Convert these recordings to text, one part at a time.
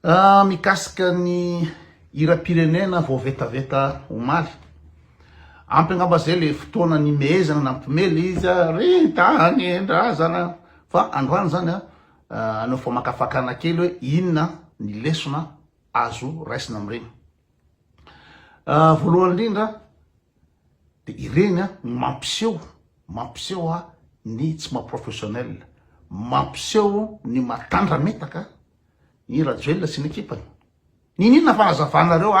Mikasika ny hira-pirenena voavetaveta omaly. Ampy angamba zay le fotoana nimehezana nampimely izy ry tany endrazana. Fa androany zany anao fa makafakana kely hoe inona ny lesona azo raisina amin'ireny. Voalohany indrindra de ireny mampiseho ny tsy maha-professionnel, mampiseho ny matandra metaka ny Rajoelina sy ny ekipany. Ninona fahazavanareo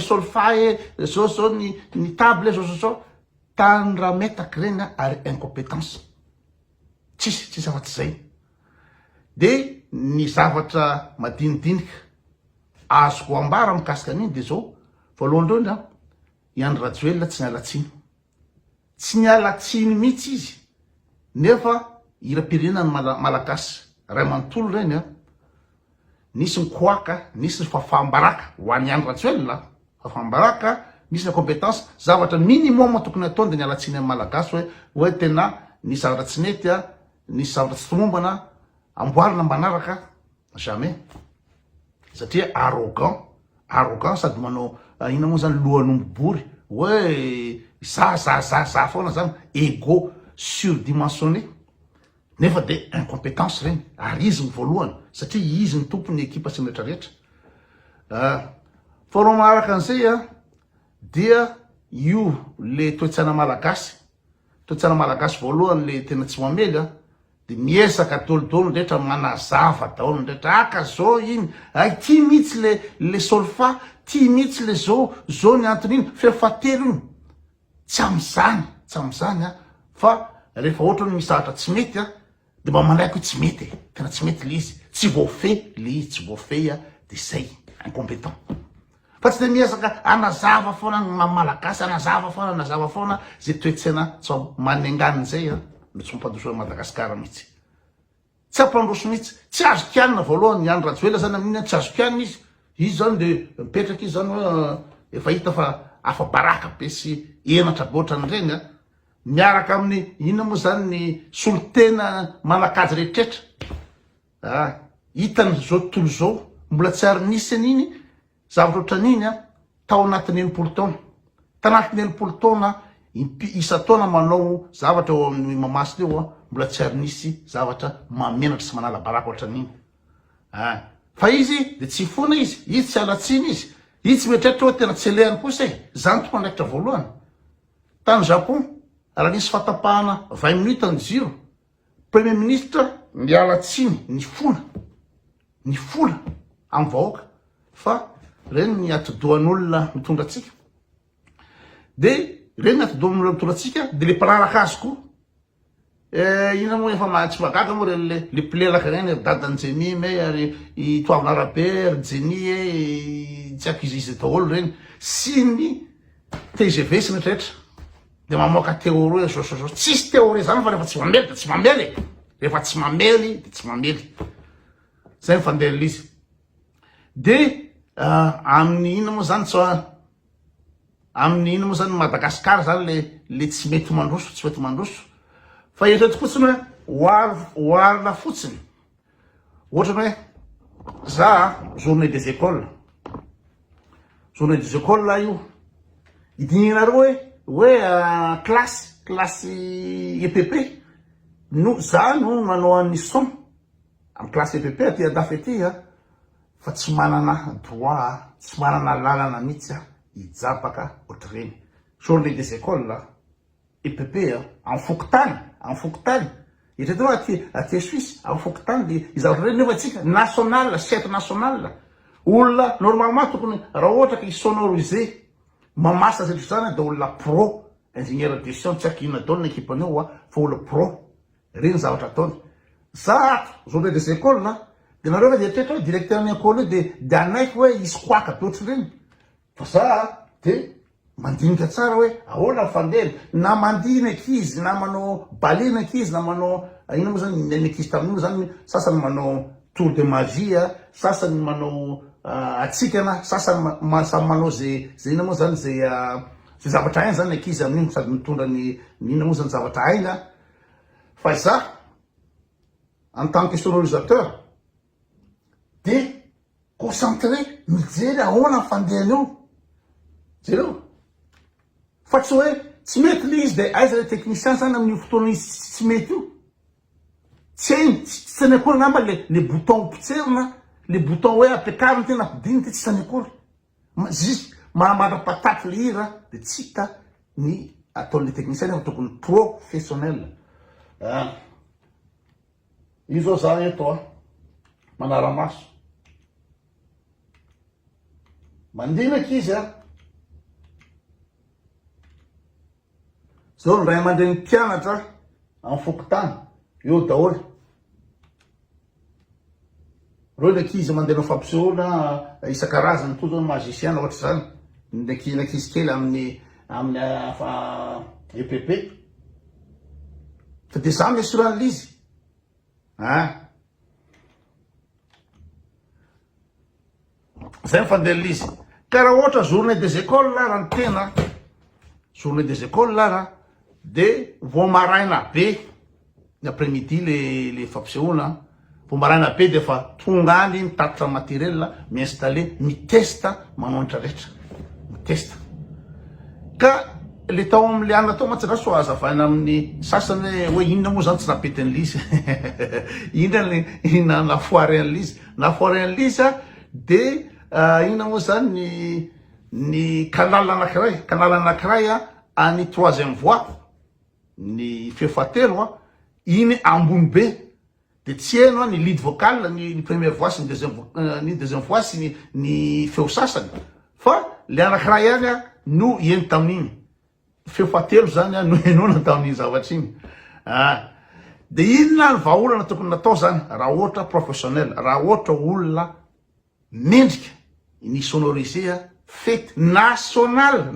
solfa zao ny table zao tandra metaka reny ary incompétence. Tsisy afa-tsy zay. De ny zavatra madinidinika azoko ambara mikasika an'iny de zao voalohany indrindra i Andry Rajoelina tsy nialatsiny. Tsy nialatsiny mihitsy izy. Nefa hira-pirenena ny malagasy ray manontolo reny nisy ny koaka, nisy ny fafambaraka ho an'ny Andry Rajoelina, fafambaraka, nisy ny compétence, zavatra minimum tokony ataony de nialatsiny amin'ny malagasy hoe tena ny zavatra tsy mety nisy zavatra tsy tomombana amboarina manaraka jamais. Satria arrogant sady manao ina moa zany lohan'omby bory hoe za foana zany ego surdimensionné. Nefa de incompétence reny, ary izy ny voalohany satria izy ny tompony ekipa sy ny rehetrarehetra. Fa maharaka an'izay dia io le toetsaina malagasy voalohany le tena tsy mamely de miesaka dolodolo rehetra manazava daholo rehetra aka zao iny ty mihitsy le solfa, ty mihitsy le zao ny anton'iny fefatelo iny tsy am'zany fa rehefa ohatra ny misy zavatra tsy mety de mba manaiky hoe tsy mety tena tsy mety le izy, tsy voafehy le izy, tsy voafehy de zay incompétent. Fa tsy de miesaka anazava foana ny malagasy, anazava foana zay toetsaina tsy manenganiny zay no tsy mampadroso Madagasikara mihitsy. Tsy ampandroso mihitsy, tsy azo kianina voalohany Andry Rajoelina zany amin'iny tsy azo kianina izy zany de mipetraka izy zany hoe efa hita fa afa baraka be sy enatra boatra n'ireny miaraka amin'ny inona moa zany ny solotena manakajy rehetrarehetra. Hitany zao tontolo zao mbola tsy ary nisy an'iny zavatra ohatran'iny tao anatin'ny 80 taona. Tanatin'ny 80 taona isa-taona manao zavatra eo amin'ny mamasina eo mbola tsy ary nisy zavatra mamenatra sy manala baraka ohatran'iny. Fa izy de tsy fona izy tsy alatsiny izy tsy mieritreritra hoe tena tsy elehany kosa zany tompandraikitra voalohany. Tany Japon raha nisy fatapahana 20 minutes ny jiro, premier ministre nialatsiny ny fola amin'ny vahoaka fa reny ny atidohan'olona mitondra atsika. De reny ny atidohan'olona mitondra atsika de le mpanaraka azy koa ina moa efa tsy magaga moa le plelaka reny dadan'ny Jeny ary i toavina Rapper Jeny tsy haiko izy daholo reny sy ny TGV sy ny rehetra de mamoaka théorie zao tsisy théorie zany fa rehefa tsy mamely de tsy mamely, rehefa tsy mamely de tsy mamely. Zay ny fandehan'izy izy. De amin'ny ina moa zany amin'ny ina moa zany Madagasikara zany le tsy mety mandroso fa eto fotsiny hoe oarina fotsiny ohatra hoe za journée des écoles io idinareo hoe classe EPP za no manao an'ny son amin'ny classe EPP aty andafy aty fa tsy manana droit tsy manana lalana mihitsy hijabaka ohatr'ireny. Journée des écoles EPP amin'ny fokotany itreteo aty Suisse amin'ny fokotany de izavatra reny nefa atsika national chef national olona normalement tokony raha ohatra ka hisonorisé mamasa zay zany de olona pro ingénieur de science tsy haiko inona daholo ny ekipany eo fa olona pro reny zavatra ataony. Za journée des écoles de nareo fa de eritretra hoe directeur ny école de anaiky hoe isy koaka be ohatr'ireny fa za de mandinika tsara hoe ahoana fandeha na mandinika izy na manao balinaka izy na manao ina moa zany ny ankizy tamin'io zany sasany manao tour de magie sasany manao atsikana sasany samy manao zay ina moa zany zay zavatra aina zany ankizy amin'iny sady mitondra ny ina moa zany zavatra aina. Fa za en tant que sonorisateur de concentré mijery ahoana fandehany io jereo fa tsy hoe tsy mety le izy de aiza le technicien zany amin'ny fotoana izy tsy mety io tsy sany akory ngamba le bouton potserina le bouton hoe ampiakariny tena ampidiny ty tsy sany akory juste mahamara-pataty le hira de tsy hita ny ataon'le technicien fa tokony professionnel io zao za eto manara-maso mandinaky izy zao ny ray aman-dreny mpianatra amin'ny fokotany eo daholy reo ndraiky izy mandeha fampisehoana isan-karazany to zao magicien ohatra zany ndraiky izy kely amin'ny EPP fa de za miasuran'le izy zay mifandeha izy ka raha ohatra journée des écoles lara ny tena journée des écoles lara de vo maraina be ny après-midi le fampisehoana vo maraina be de fa tonga any mitatitra matériel miinstaller mitesta manontra rehetra mitesta ka le tao am'le ana tao matsy raso azavaina amin'ny sasany hoe inona moa zany tsy napetin'le izy inona nafoaren'le izy nafoaren'le izy de inona moa zany ny canal anankiray any troisième voie ny fefatelo iny ambony be de tsy eno ny lead vocal ny première voix sy ny deuxième voix sy ny feo sasany fa le anankiray any no eny tamin'iny feo fatelo zany no enona tamin'iny zavatra iny de inona ny vahaolana tokony natao zany raha ohatra professionnel raha ohatra olona mendrika ny sonoriser fety national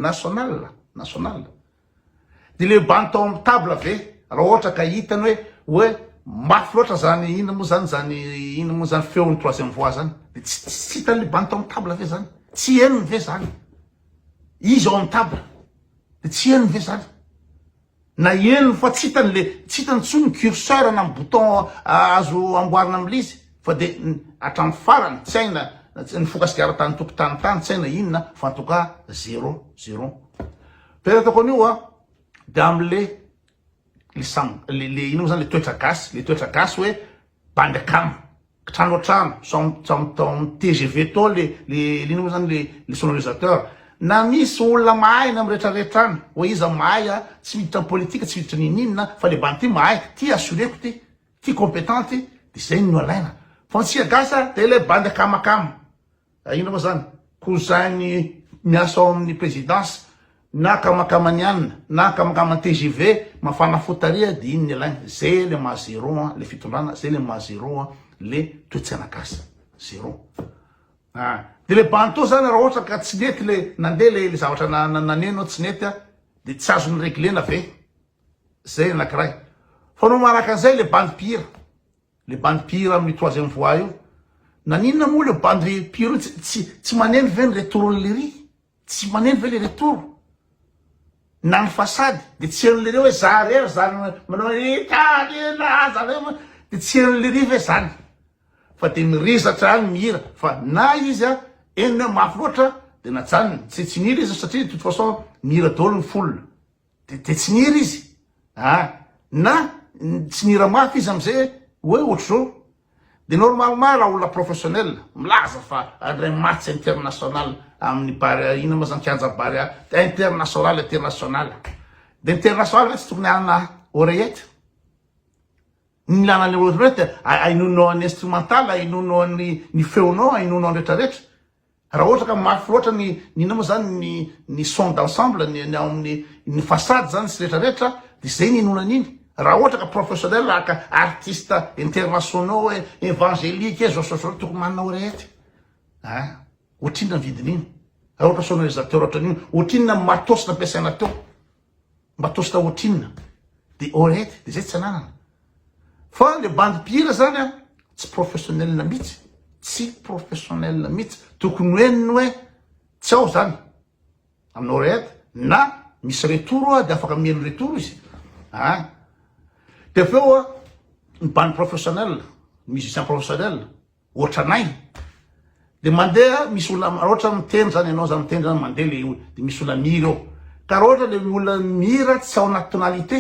de le banto amin'ny table ave raha ohatra ka hitany hoe mafy loatra zany ina moa zany feon'ny troisième voix zany de tsy hitany le banto amin'ny table ave zany tsy enony ve zany izy ao amin'ny table de tsy enony ve zany na enony fa tsy hitany tsony curseur na bouton azo amboarina am'le izy fa de hatramy farany tsy aina ny fokasigara-tany tokotany tsy aina inona fa en tout cas 0 peratako an'io de am'le le ino zany le toetra gasy hoe bandakamo trano trano amin'ny TGV to le ino zany le sonorisateur na misy olona mahay na miretrarehetra any hoe iza mahay tsy miditra politika tsy miditra ninina fa le banty mahay ty assureko ty compétente de zay no alaina fa ntsika gasa de le bandy akamakamo ino moa zany cousin miasa ao amin'ny présidence na kamakamany anina na kamakamany TGV mafana fotaria de iny ny alaina zay le ma 0 le fitondrana zay le ma 0 le toetsana gasa 0 de le banto zany raha ohatra ka tsy nety le nandeha le zavatra naneno tsy nety de tsy azony réglena ve zay anankiray fa no manaraka an'izay le bande pire amin'ny troisième voie io naninona moa le bande pire tsy maneno ve ny retourn'le ry tsy maneno ve le retour na ny fasady de tsy enon'le ry hoe zarery zany manao de tsy enon'le ry ve zany fa de mirisatra any mihira fa na izy enony hoe mafy loatra de najanony tsy niry izy satria de toute façon mihira daholo ny folona de tsy niry izy na tsy nira mafy izy am'izay hoe ohatry zao de normalement raha olona professionnel milaza fa ray match international amin'ny bary ina moa zany kianja bary international de international tsy tokony anana oreillette ny lanan'le oreillette ainonao any instrumental ainonao ny feonao ainonao ny rehetrarehetra raha ohatra ka mafy loatra ny ina moa zany ny son d'ensemble ny façade zany sy rehetrarehetra de zay ny inonan'iny raha ohatra ka professionnel ka artiste internationaux évangélique zao tokony manana oreillette ohatrinona vidin'iny raha ohatra sonorisateur ohatran'iny ohatrinona matosina ampiasaina teo matosina ohatrinona de oreillette de zay tsy ananana fa le bande pire zany tsy professionnel mihitsy tokony hoeniny hoe tsy ao zany amin'ny oreillette na misy retour de afaka mieno retour izy de aveo ny bande professionnel musicien professionnel ohatranay de mandeha misy olona ohatra mitendry zany ianao zany mitendry zany mandeha le de misy olona mira eo ka raha ohatra le olona mira tsy ao nationalité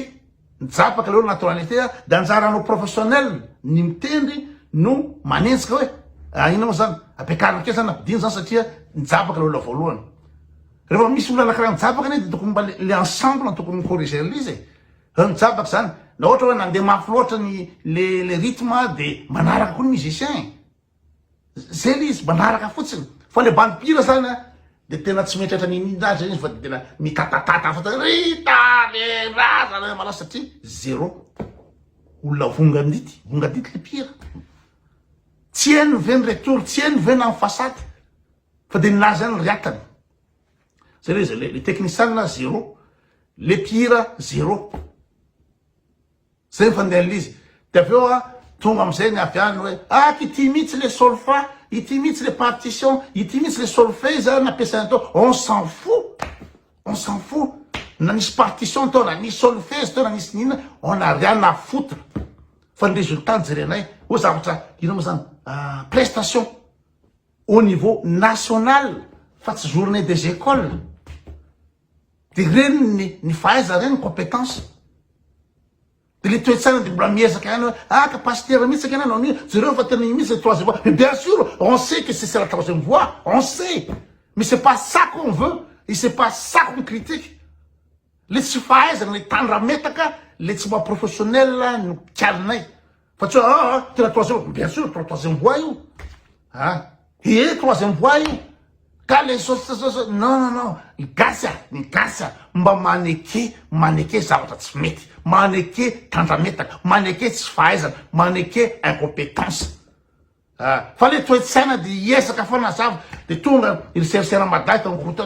nijapaka le olo nationalité de anjaranao professionnel ny mitendry no manenjika hoe ina moa zany ampiakarina ke zany ampidiny zany satria nijapaka le olona voalohany rehefa misy olona anakiraha nijapaka ne de tokony mba le ensemble tokony micorriger izy mijapaka zany na ohatra hoe nandeha mafy loatra le rythme de manaraka koa ny musicien zay le izy manaraka fotsiny fa le bande pire zany de tena tsy metratra ninindra zany izy fa de tena mitatatata fotsiny rita le raha zany malaza satria zéro olona vongadity le pire tsy hainy veny retour tsy hainy veny amin'ny fasady fa de ninazy zany riatany zay le izy le technicien zéro le pire zéro zay fandehan'izy izy de aveo tonga amizay ny aviany hoe ity mihitsy le solfa ity mihitsy le partition ity mihitsy le solfège nampiasaina atao on s'en fout na nisy partition tao na nisy solfège tao na nisy nina on a rien à foutre fa ny résultat jerenay ho zavatra ina moa zany prestation au niveau national fa tsy journée des écoles de reny ny fahaiza reny compétence de le toetsaina de mbola miezaka ihany hoe capacitaire mihitsy akena anao ni zareo fa tena mihitsy le troisième voie mais bien sûr on sait que c'est la troisième voie on sait mais c'est pas ça qu'on veut et c'est pas ça qu'on critique le tsy fahaizana le tandra metaka le tsy mba professionnel no pialinay fa tsy tena troisième bien sûr troisième voie io troisième voie io ka le non gasya mba maneke zavatra tsy mety maneke tandrametaka maneke tsy fahaizana maneke incompétence fa le toetsaina de iesaka fa nazava de tonga iriserisera maday tankota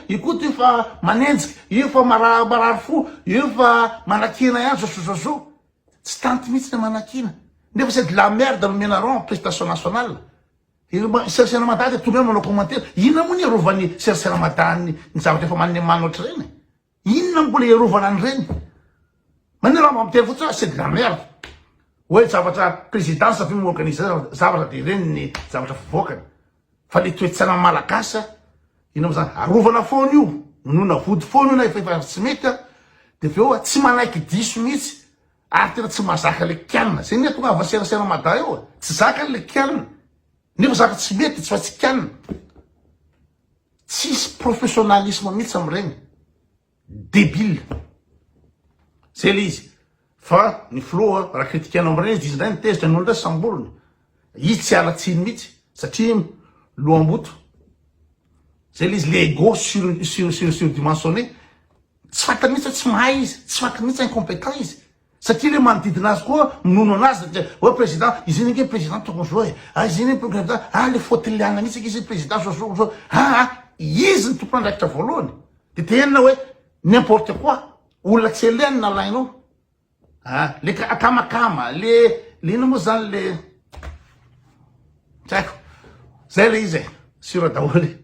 io koa ty fa manenjika io fa marary fo io fa manakina ihany zozozozo tsy tanty mihitsy le manakina nefa c'est de la merde no menaron prestation nationale sersena madany tonga manao commentaire inona moa ny arovany sersena madany ny zavatra efa manne manoatra reny inona mbola iarovana any reny manera raha mamiteny fotsiny c'est de la merde hoe zavatra présidence fa miorganise zavatra de reny ny zavatra fivoakany fa le toetsaina malagasa ina mo zany arovana foana io nona vody foana io na efa tsy mety de aveo tsy manaiky diso mihitsy ary tena tsy mahazaka le kianina zay ny tonga ava serasera mada io tsy zaka le kianina nefa zaka tsy mety tsy fa tsy kianina tsisy professionnalisme mihitsy am'regny débile zay le izy fa ny filoha raha kritikianao am'regny izy izay nitezitra nolo ndray samborony izy tsy alatsiny mihitsy satria lohamboto zay le izy le ego surdimensionné tsy fantany mihitsy tsy mahay izy tsy fantany mihitsy incompétent izy satria le manodidina azy koa minono anazy hoe président izy iny nge président tokony zao izy iny président le fautiliana mihitsy izy président zao izy ny tompon'andraikitra voalohany de tenina hoe n'importe quoi olona tsy eleny na lainao le akamakama le ina moa zany le tsy haiko zay le izy sura daholy